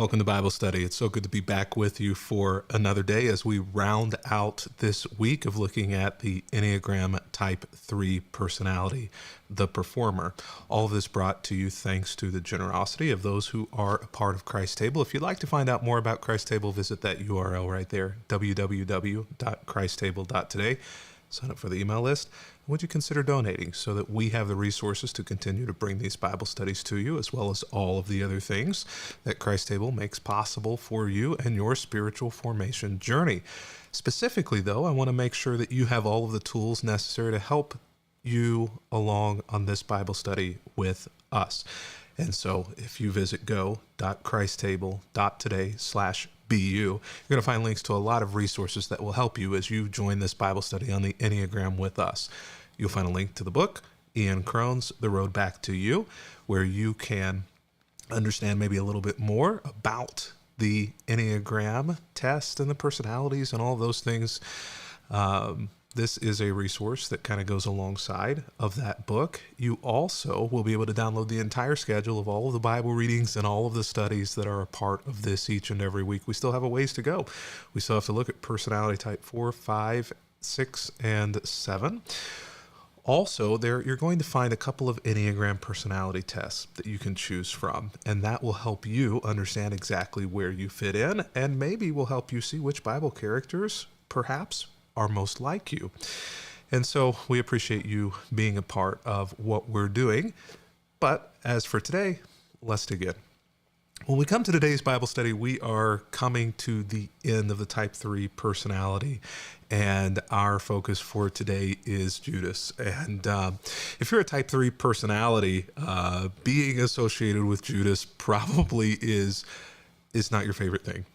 Welcome to Bible Study. It's so good to be back with you for another day as we round out this week of looking at the Enneagram Type 3 personality, the performer. All of this brought to you thanks to the generosity of those who are a part of Christ Table. If you'd like to find out more about Christ Table, visit that URL right there, www.christtable.today. Sign up for the email list. Would you consider donating so that we have the resources to continue to bring these Bible studies to you, as well as all of the other things that Christ Table makes possible for you and your spiritual formation journey. Specifically, though, I want to make sure that you have all of the tools necessary to help you along on this Bible study with us. And so if you visit go.christtable.today/BU, you're going to find links to a lot of resources that will help you as you join this Bible study on the Enneagram with us. You'll find a link to the book, Ian Crone's The Road Back to You, where you can understand maybe a little bit more about the Enneagram test and the personalities and all those things. This is a resource that kind of goes alongside of that book. You also will be able to download the entire schedule of all of the Bible readings and all of the studies that are a part of this each and every week. We still have a ways to go. We still have to look at personality type 4, 5, 6, and 7. Also, you're going to find a couple of Enneagram personality tests that you can choose from, and that will help you understand exactly where you fit in, and maybe will help you see which Bible characters perhaps are most like you. And so we appreciate you being a part of what we're doing. But as for today, let's dig in. When we come to today's Bible study, we are coming to the end of the type 3 personality, and our focus for today is Judas. And if you're a type 3 personality, being associated with Judas probably is not your favorite thing.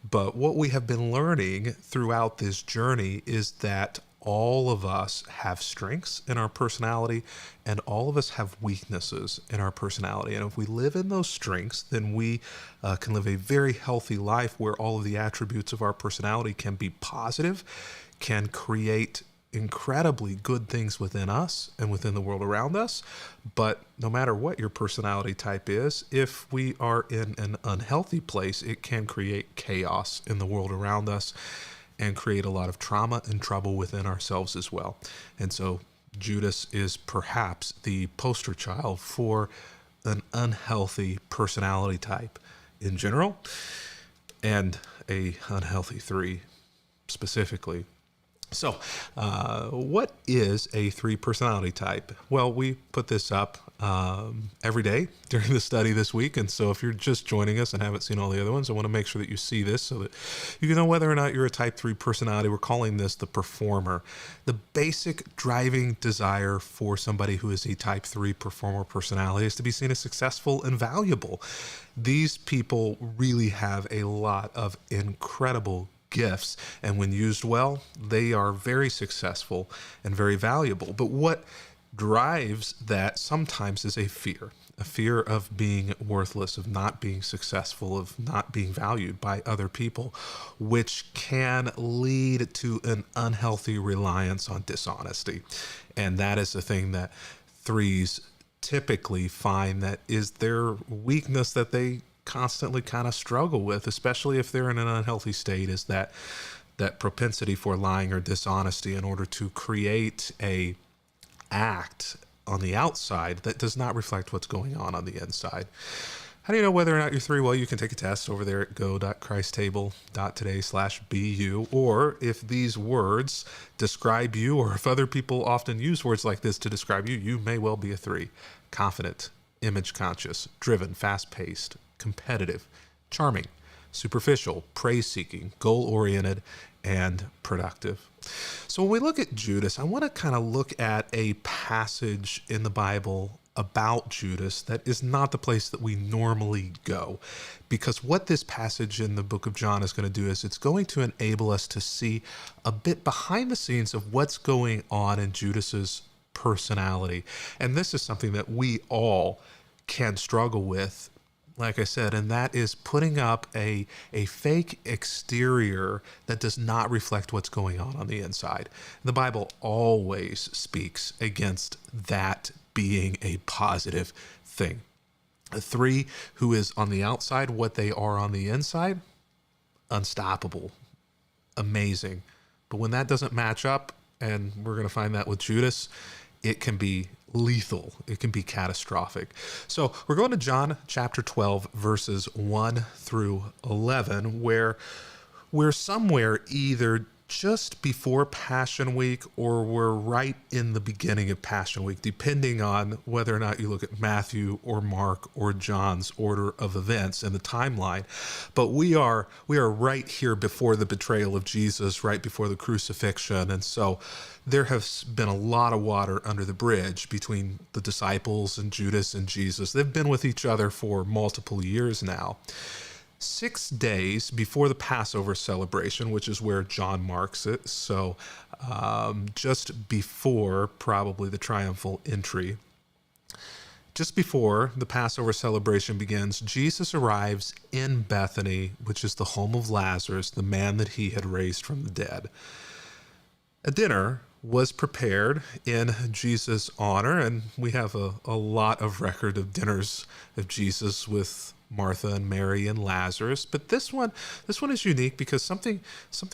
But what we have been learning throughout this journey is that all of us have strengths in our personality and all of us have weaknesses in our personality. And if we live in those strengths, then we can live a very healthy life where all of the attributes of our personality can be positive, can create incredibly good things within us and within the world around us. But no matter what your personality type is, if we are in an unhealthy place, it can create chaos in the world around us and create a lot of trauma and trouble within ourselves as well. And so Judas is perhaps the poster child for an unhealthy personality type in general, and a unhealthy 3 specifically. So, what is a 3 personality type? Well, we put this up every day during the study this week, and so if you're just joining us and haven't seen all the other ones, I want to make sure that you see this so that you can know whether or not you're a type 3 personality. We're calling this the performer. The basic driving desire for somebody who is a type 3 performer personality is to be seen as successful and valuable. These people really have a lot of incredible gifts, and when used well, they are very successful and very valuable. But what drives that sometimes is a fear of being worthless, of not being successful, of not being valued by other people, which can lead to an unhealthy reliance on dishonesty. And that is the thing that 3s typically find that is their weakness that they constantly kind of struggle with, especially if they're in an unhealthy state, is that propensity for lying or dishonesty in order to create a act on the outside that does not reflect what's going on the inside. How do you know whether or not you're 3? Well, you can take a test over there at go.christtable.today/BU, or if these words describe you, or if other people often use words like this to describe you, you may well be a 3. Confident, image conscious, driven, fast-paced, competitive, charming, superficial, praise-seeking, goal-oriented, and productive. So when we look at Judas, I want to kind of look at a passage in the Bible about Judas that is not the place that we normally go. Because what this passage in the book of John is going to do is it's going to enable us to see a bit behind the scenes of what's going on in Judas's personality. And this is something that we all can struggle with, like I said, and that is putting up a fake exterior that does not reflect what's going on the inside. The Bible always speaks against that being a positive thing. 3, who is on the outside what they are on the inside, unstoppable, amazing. But when that doesn't match up, and we're going to find that with Judas, it can be lethal. It can be catastrophic. So we're going to John chapter 12, verses 1 through 11, where we're somewhere either just before Passion Week or we're right in the beginning of Passion Week, depending on whether or not you look at Matthew or Mark or John's order of events in the timeline. But we are right here before the betrayal of Jesus, right before the crucifixion. And so there has been a lot of water under the bridge between the disciples and Judas and Jesus. They've been with each other for multiple years now. 6 days before the Passover celebration, which is where John marks it, so just before probably the triumphal entry, just before the Passover celebration begins, Jesus arrives in Bethany, which is the home of Lazarus, the man that he had raised from the dead. A dinner was prepared in Jesus' honor, and we have a lot of record of dinners of Jesus with Martha and Mary and Lazarus. But this one is unique because something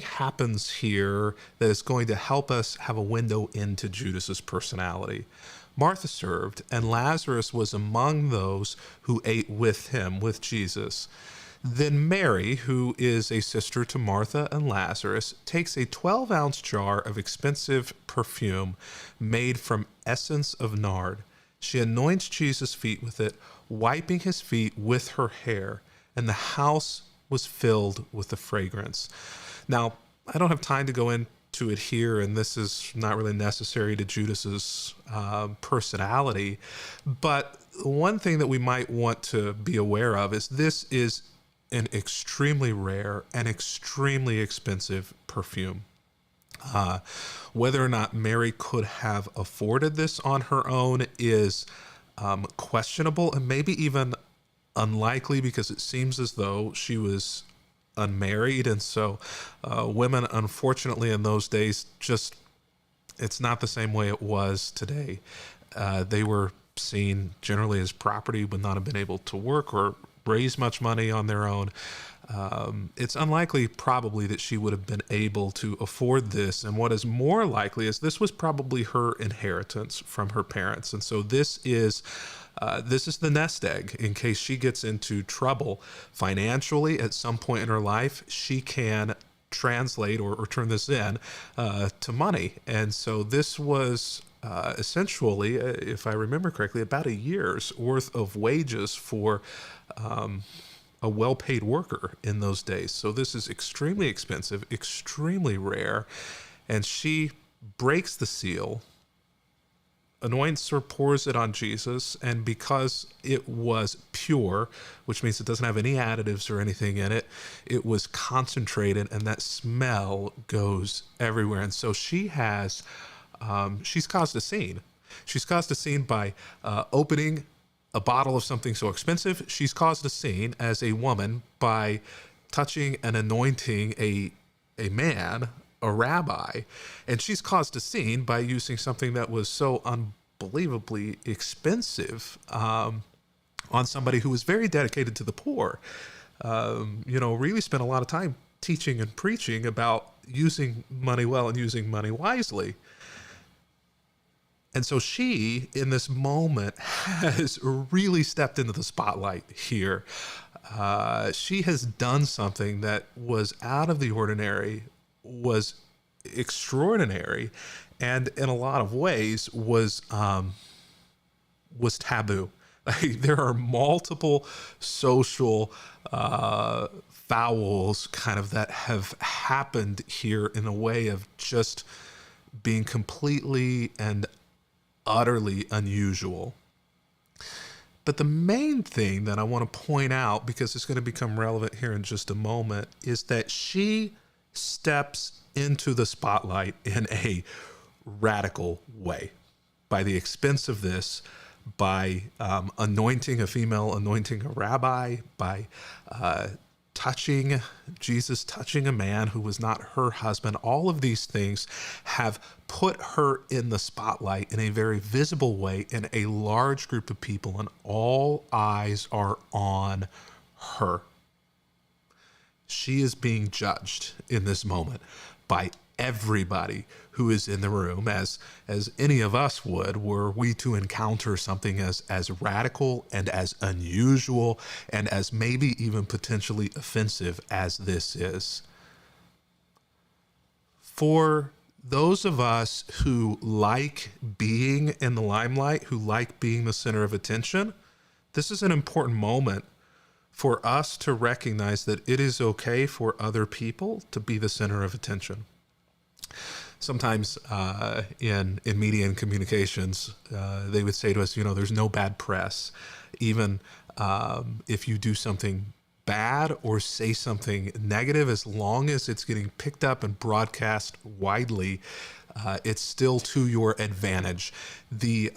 happens here that is going to help us have a window into Judas's personality. Martha served, and Lazarus was among those who ate with him, with Jesus. Then Mary, who is a sister to Martha and Lazarus, takes a 12-ounce jar of expensive perfume made from essence of nard. She anoints Jesus' feet with it, wiping his feet with her hair, and the house was filled with the fragrance. Now, I don't have time to go into it here, and this is not really necessary to Judas's personality, but one thing that we might want to be aware of is this is an extremely rare and extremely expensive perfume. Whether or not Mary could have afforded this on her own is questionable and maybe even unlikely, because it seems as though she was unmarried. And so women, unfortunately, in those days, it's not the same way it was today. They were seen generally as property, would not have been able to work or raise much money on their own. It's unlikely probably that she would have been able to afford this. And what is more likely is this was probably her inheritance from her parents. And so this is the nest egg in case she gets into trouble financially at some point in her life. She can translate or turn this in to money. And so this was essentially, if I remember correctly, about a year's worth of wages for a well-paid worker in those days. So this is extremely expensive, extremely rare. And she breaks the seal, anoints or pours it on Jesus, and because it was pure, which means it doesn't have any additives or anything in it, it was concentrated, and that smell goes everywhere. And so she's caused a scene. She's caused a scene by opening a bottle of something so expensive. She's caused a scene as a woman by touching and anointing a man, a rabbi, and she's caused a scene by using something that was so unbelievably expensive on somebody who was very dedicated to the poor. Really spent a lot of time teaching and preaching about using money well and using money wisely. And so she, in this moment, has really stepped into the spotlight here. She has done something that was out of the ordinary, was extraordinary, and in a lot of ways was taboo. There are multiple social fouls kind of that have happened here in a way of just being completely and utterly unusual. But the main thing that I want to point out, because it's going to become relevant here in just a moment, is that she steps into the spotlight in a radical way by the expense of this, by anointing a female, anointing a rabbi, by Jesus touching a man who was not her husband, all of these things have put her in the spotlight in a very visible way in a large group of people, and all eyes are on her. She is being judged in this moment by everybody who is in the room, as any of us would, were we to encounter something as radical and as unusual and as maybe even potentially offensive as this is. For those of us who like being in the limelight, who like being the center of attention, this is an important moment for us to recognize that it is okay for other people to be the center of attention. Sometimes in media and communications, they would say to us, there's no bad press. Even if you do something bad or say something negative, as long as it's getting picked up and broadcast widely, it's still to your advantage. The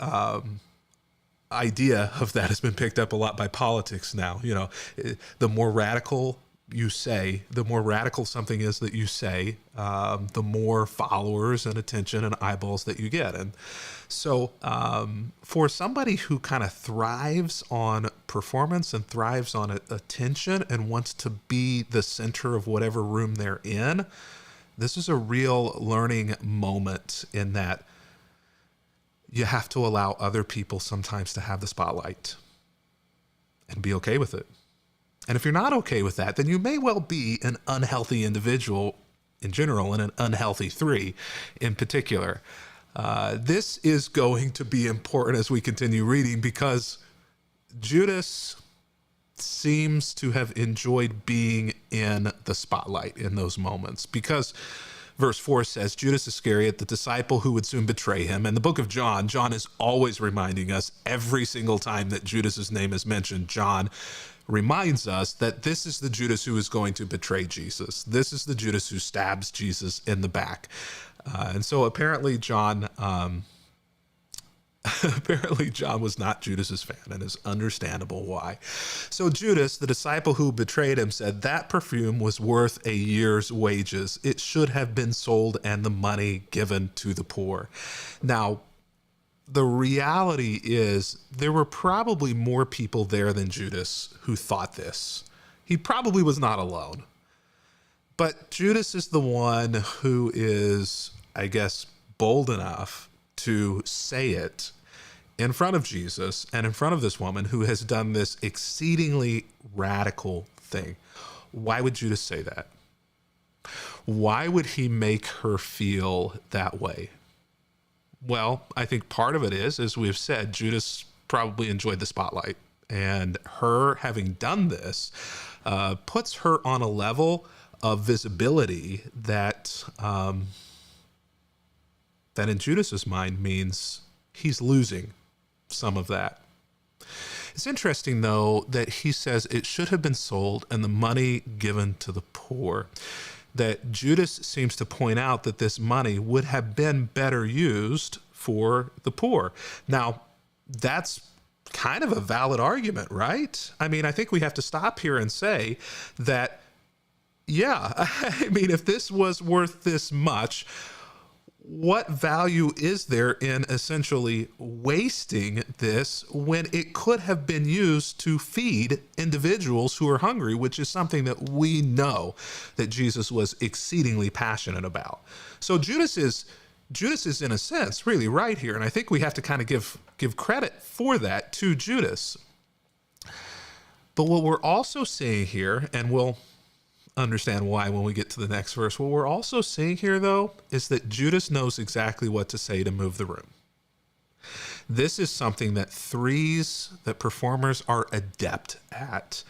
idea of that has been picked up a lot by politics now. The more radical you say, the more radical something is that you say, the more followers and attention and eyeballs that you get. And so for somebody who kind of thrives on performance and thrives on attention and wants to be the center of whatever room they're in, this is a real learning moment in that you have to allow other people sometimes to have the spotlight and be okay with it. And if you're not okay with that, then you may well be an unhealthy individual in general and an unhealthy three in particular. This is going to be important as we continue reading, because Judas seems to have enjoyed being in the spotlight in those moments, because verse 4 says, Judas Iscariot, the disciple who would soon betray him. And the book of John is always reminding us, every single time that Judas's name is mentioned, John reminds us that this is the Judas who is going to betray Jesus. This is the Judas who stabs Jesus in the back. And so apparently John was not Judas's fan, and it's understandable why. So Judas, the disciple who betrayed him, said that perfume was worth a year's wages. It should have been sold and the money given to the poor. Now, the reality is there were probably more people there than Judas who thought this. He probably was not alone. But Judas is the one who is, I guess, bold enough to say it in front of Jesus and in front of this woman who has done this exceedingly radical thing. Why would Judas say that? Why would he make her feel that way? Well, I think part of it is, as we've said, Judas probably enjoyed the spotlight, and her having done this puts her on a level of visibility that in Judas's mind means he's losing some of that. It's interesting, though, that he says it should have been sold and the money given to the poor. That Judas seems to point out that this money would have been better used for the poor. Now, that's kind of a valid argument, right? I mean, I think we have to stop here and say that, yeah, I mean, if this was worth this much, what value is there in essentially wasting this when it could have been used to feed individuals who are hungry, which is something that we know that Jesus was exceedingly passionate about. So Judas is in a sense really right here, and I think we have to kind of give credit for that to Judas. But what we're also seeing here, and we'll understand why when we get to the next verse. What we're also seeing here, though, is that Judas knows exactly what to say to move the room. This is something that performers are adept at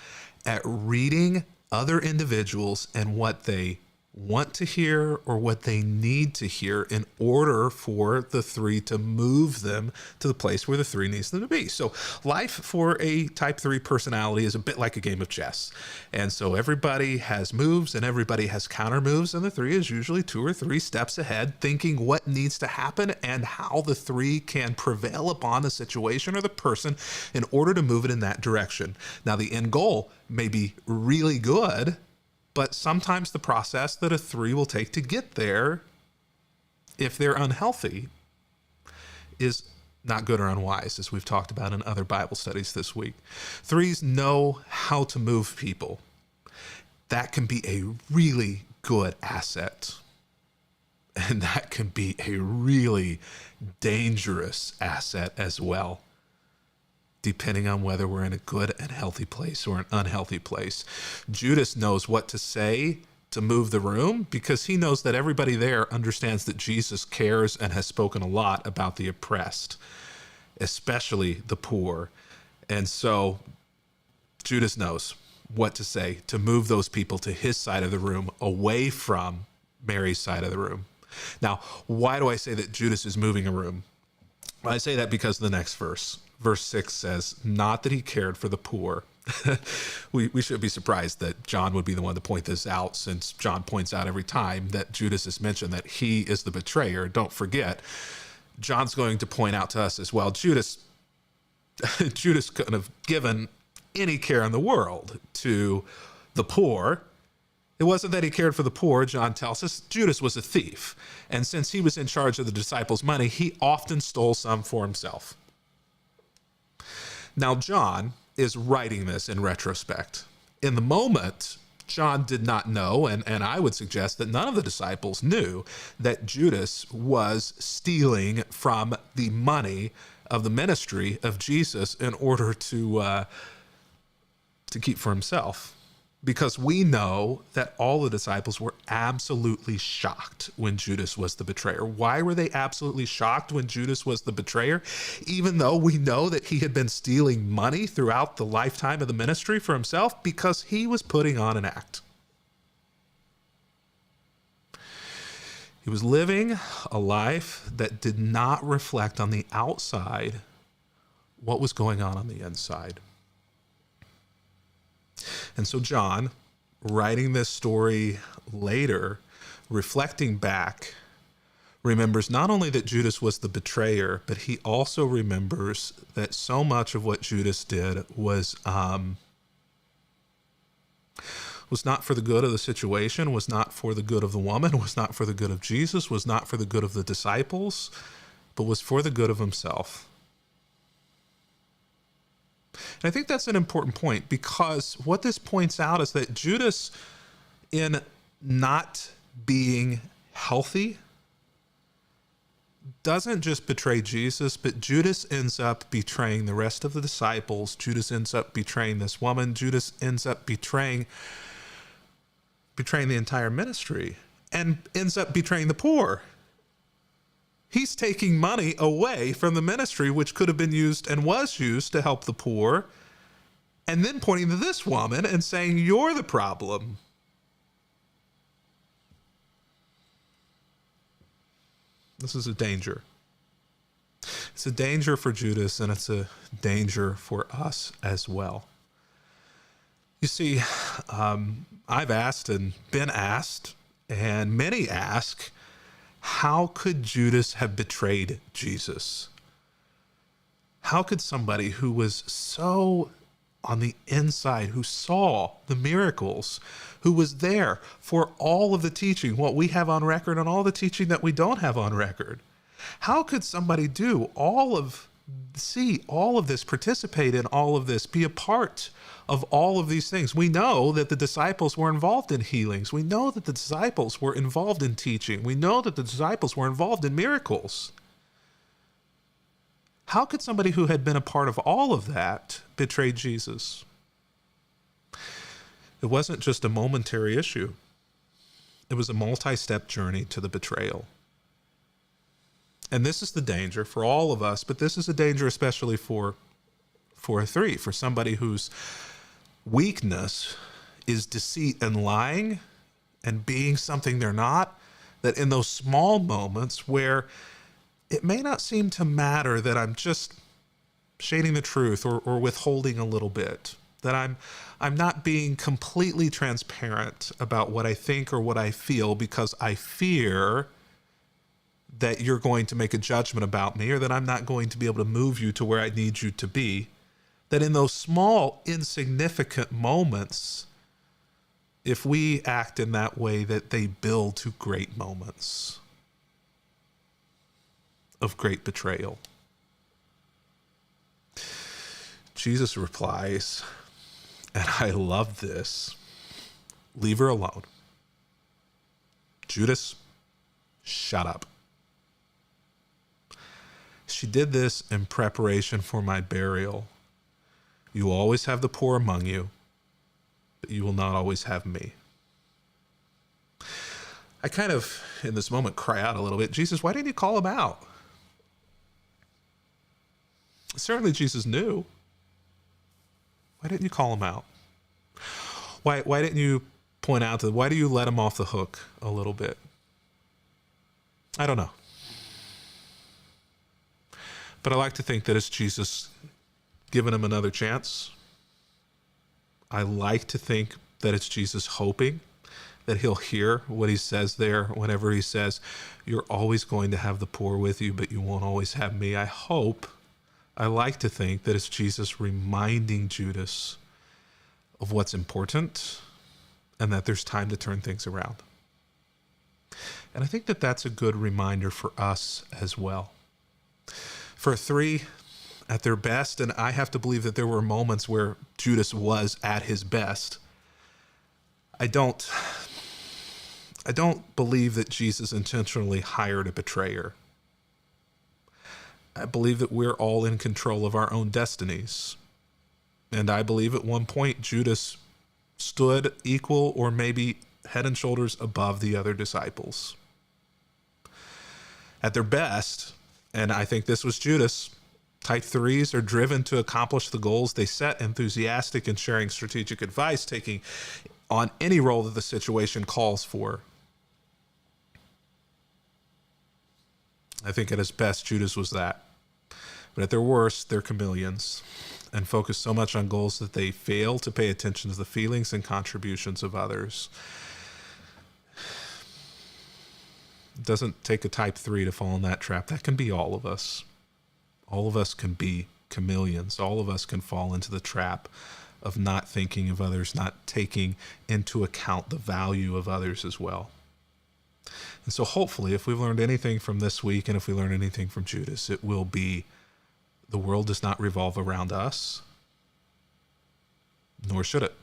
reading other individuals and what they want to hear or what they need to hear in order for the three to move them to the place where the three needs them to be. So life for a type 3 personality is a bit like a game of chess. And so everybody has moves and everybody has counter moves, and the three is usually 2 or 3 steps ahead, thinking what needs to happen and how the three can prevail upon the situation or the person in order to move it in that direction. Now, the end goal may be really good, but sometimes the process that a 3 will take to get there, if they're unhealthy, is not good or unwise, as we've talked about in other Bible studies this week. 3s know how to move people. That can be a really good asset. And that can be a really dangerous asset as well, depending on whether we're in a good and healthy place or an unhealthy place. Judas knows what to say to move the room because he knows that everybody there understands that Jesus cares and has spoken a lot about the oppressed, especially the poor. And so Judas knows what to say to move those people to his side of the room, away from Mary's side of the room. Now, why do I say that Judas is moving a room? Well, I say that because of the next verse. Verse 6 says, not that he cared for the poor. we should be surprised that John would be the one to point this out, since John points out every time that Judas is mentioned that he is the betrayer. Don't forget, John's going to point out to us as well, Judas couldn't have given any care in the world to the poor. It wasn't that he cared for the poor, John tells us. Judas was a thief. And since he was in charge of the disciples' money, he often stole some for himself. Now, John is writing this in retrospect. In the moment, John did not know, and I would suggest that none of the disciples knew, that Judas was stealing from the money of the ministry of Jesus in order to keep for himself. Because we know that all the disciples were absolutely shocked when Judas was the betrayer. Why were they absolutely shocked when Judas was the betrayer? Even though we know that he had been stealing money throughout the lifetime of the ministry for himself, because he was putting on an act. He was living a life that did not reflect on the outside what was going on the inside. And so John, writing this story later, reflecting back, remembers not only that Judas was the betrayer, but he also remembers that so much of what Judas did was not for the good of the situation, was not for the good of the woman, was not for the good of Jesus, was not for the good of the disciples, but was for the good of himself. And I think that's an important point, because what this points out is that Judas, in not being healthy, doesn't just betray Jesus, but Judas ends up betraying the rest of the disciples. Judas ends up betraying this woman. Judas ends up betraying the entire ministry, and ends up betraying the poor. He's taking money away from the ministry, which could have been used and was used to help the poor, and then pointing to this woman and saying, you're the problem. This is a danger. It's a danger for Judas, and it's a danger for us as well. You see, I've asked and been asked, and many ask, how could Judas have betrayed Jesus? How could somebody who was so on the inside, who saw the miracles, who was there for all of the teaching, what we have on record and all the teaching that we don't have on record, how could somebody see all of this, participate in all of this, be a part of all of these things? We know that the disciples were involved in healings. We know that the disciples were involved in teaching. We know that the disciples were involved in miracles. How could somebody who had been a part of all of that betray Jesus? It wasn't just a momentary issue. It was a multi-step journey to the betrayal. And this is the danger for all of us, but this is a danger especially for a 3, for somebody whose weakness is deceit and lying, and being something they're not, that in those small moments where it may not seem to matter that I'm just shading the truth or withholding a little bit, that I'm not being completely transparent about what I think or what I feel because I fear that you're going to make a judgment about me or that I'm not going to be able to move you to where I need you to be, that in those small, insignificant moments, if we act in that way, that they build to great moments of great betrayal. Jesus replies, and I love this, leave her alone. Judas, shut up. She did this in preparation for my burial. You will always have the poor among you, but you will not always have me. I kind of, in this moment, cry out a little bit. Jesus, why didn't you call him out? Certainly Jesus knew. Why didn't you call him out? Why didn't you point out why do you let him off the hook a little bit? I don't know. But I like to think that it's Jesus giving him another chance. I like to think that it's Jesus hoping that he'll hear what he says there whenever he says, you're always going to have the poor with you, but you won't always have me. I like to think that it's Jesus reminding Judas of what's important and that there's time to turn things around. And I think that that's a good reminder for us as well. For three, at their best, and I have to believe that there were moments where Judas was at his best, I don't believe that Jesus intentionally hired a betrayer. I believe that we're all in control of our own destinies. And I believe at one point Judas stood equal or maybe head and shoulders above the other disciples. At their best, and I think this was Judas, type 3s are driven to accomplish the goals they set, enthusiastic in sharing strategic advice, taking on any role that the situation calls for. I think at his best, Judas was that. But at their worst, they're chameleons and focus so much on goals that they fail to pay attention to the feelings and contributions of others. It doesn't take a type 3 to fall in that trap. That can be all of us. All of us can be chameleons. All of us can fall into the trap of not thinking of others, not taking into account the value of others as well. And so hopefully, if we've learned anything from this week, and if we learn anything from Judas, it will be the world does not revolve around us, nor should it.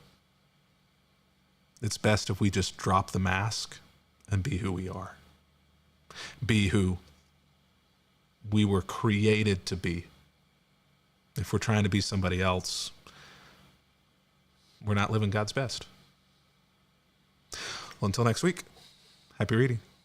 It's best if we just drop the mask and be who we are. Be who we were created to be. If we're trying to be somebody else, we're not living God's best. Well, until next week, happy reading.